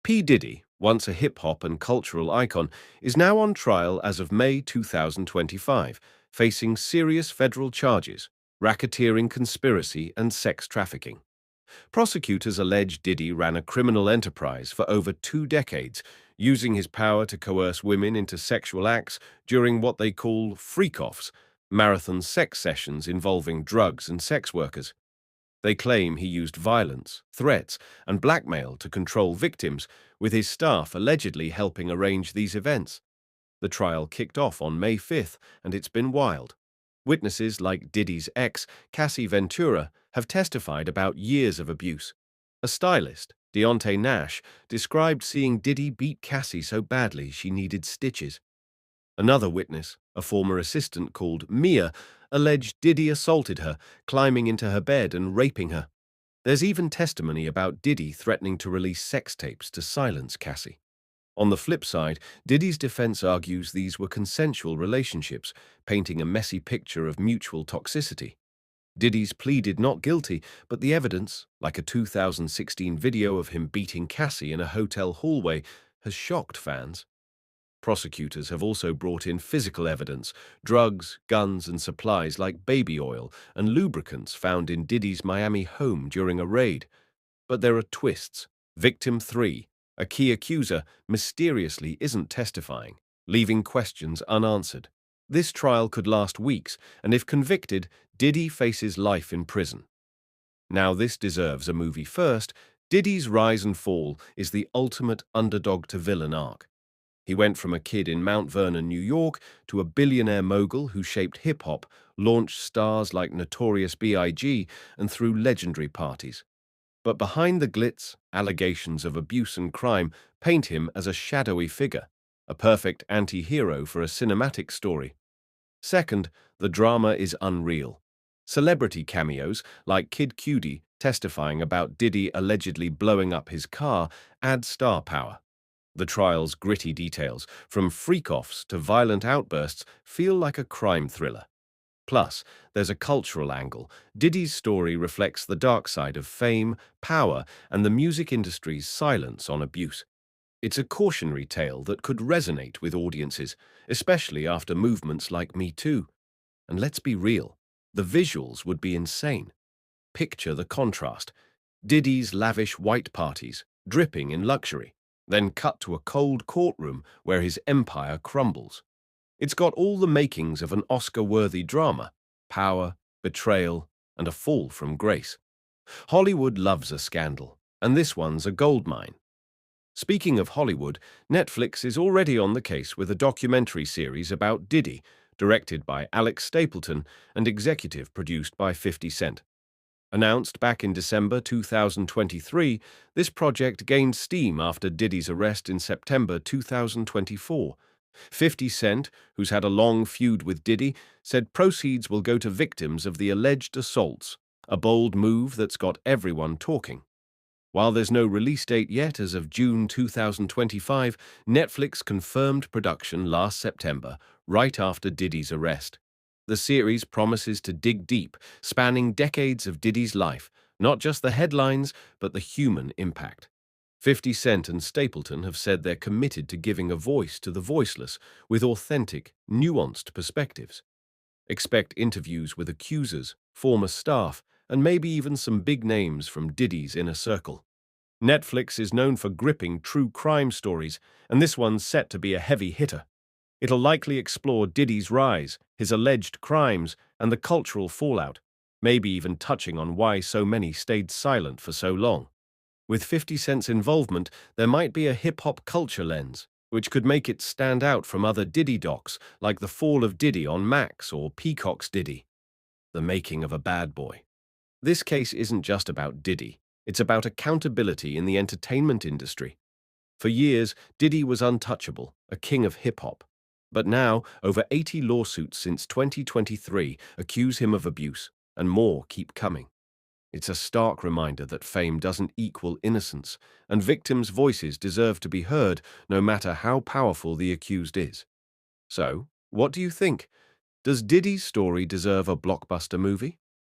P. Diddy, once a hip-hop and cultural icon, is now on trial as of May 2025, facing serious federal charges, racketeering conspiracy and sex trafficking. Prosecutors allege Diddy ran a criminal enterprise for over 2 decades, using his power to coerce women into sexual acts during what they call freak-offs, marathon sex sessions involving drugs and sex workers. They claim he used violence, threats, and blackmail to control victims, with his staff allegedly helping arrange these events. The trial kicked off on May 5th, and it's been wild. Witnesses like Diddy's ex, Cassie Ventura, have testified about years of abuse. A stylist, Deontay Nash, described seeing Diddy beat Cassie so badly she needed stitches. Another witness, a former assistant called Mia, alleged Diddy assaulted her, climbing into her bed and raping her. There's even testimony about Diddy threatening to release sex tapes to silence Cassie. On the flip side, Diddy's defense argues these were consensual relationships, painting a messy picture of mutual toxicity. Diddy's pleaded not guilty, but the evidence, like a 2016 video of him beating Cassie in a hotel hallway, has shocked fans. Prosecutors have also brought in physical evidence, drugs, guns, and supplies like baby oil and lubricants found in Diddy's Miami home during a raid. But there are twists. Victim 3, a key accuser, mysteriously isn't testifying, leaving questions unanswered. This trial could last weeks, and if convicted, Diddy faces life in prison. Now this deserves a movie first. Diddy's rise and fall is the ultimate underdog-to-villain arc. He went from a kid in Mount Vernon, New York, to a billionaire mogul who shaped hip-hop, launched stars like Notorious B.I.G., and threw legendary parties. But behind the glitz, allegations of abuse and crime paint him as a shadowy figure, a perfect anti-hero for a cinematic story. Second, the drama is unreal. Celebrity cameos, like Kid Cudi testifying about Diddy allegedly blowing up his car, add star power. The trial's gritty details, from freak-offs to violent outbursts, feel like a crime thriller. Plus, there's a cultural angle. Diddy's story reflects the dark side of fame, power, and the music industry's silence on abuse. It's a cautionary tale that could resonate with audiences, especially after movements like Me Too. And let's be real, the visuals would be insane. Picture the contrast. Diddy's lavish white parties, dripping in luxury, then cut to a cold courtroom where his empire crumbles. It's got all the makings of an Oscar-worthy drama: power, betrayal, and a fall from grace. Hollywood loves a scandal, and this one's a goldmine. Speaking of Hollywood, Netflix is already on the case with a documentary series about Diddy, directed by Alex Stapleton and executive produced by 50 Cent. Announced back in December 2023, this project gained steam after Diddy's arrest in September 2024. 50 Cent, who's had a long feud with Diddy, said proceeds will go to victims of the alleged assaults, a bold move that's got everyone talking. While there's no release date yet as of June 2025, Netflix confirmed production last September, right after Diddy's arrest. The series promises to dig deep, spanning decades of Diddy's life, not just the headlines, but the human impact. 50 Cent and Stapleton have said they're committed to giving a voice to the voiceless with authentic, nuanced perspectives. Expect interviews with accusers, former staff, and maybe even some big names from Diddy's inner circle. Netflix is known for gripping true crime stories, and this one's set to be a heavy hitter. It'll likely explore Diddy's rise, his alleged crimes, and the cultural fallout, maybe even touching on why so many stayed silent for so long. With 50 Cent's involvement, there might be a hip-hop culture lens, which could make it stand out from other Diddy docs like The Fall of Diddy on Max or Peacock's Diddy. The making of a bad boy. This case isn't just about Diddy, it's about accountability in the entertainment industry. For years, Diddy was untouchable, a king of hip-hop. But now, over 80 lawsuits since 2023 accuse him of abuse, and more keep coming. It's a stark reminder that fame doesn't equal innocence, and victims' voices deserve to be heard no matter how powerful the accused is. So, what do you think? Does Diddy's story deserve a blockbuster movie?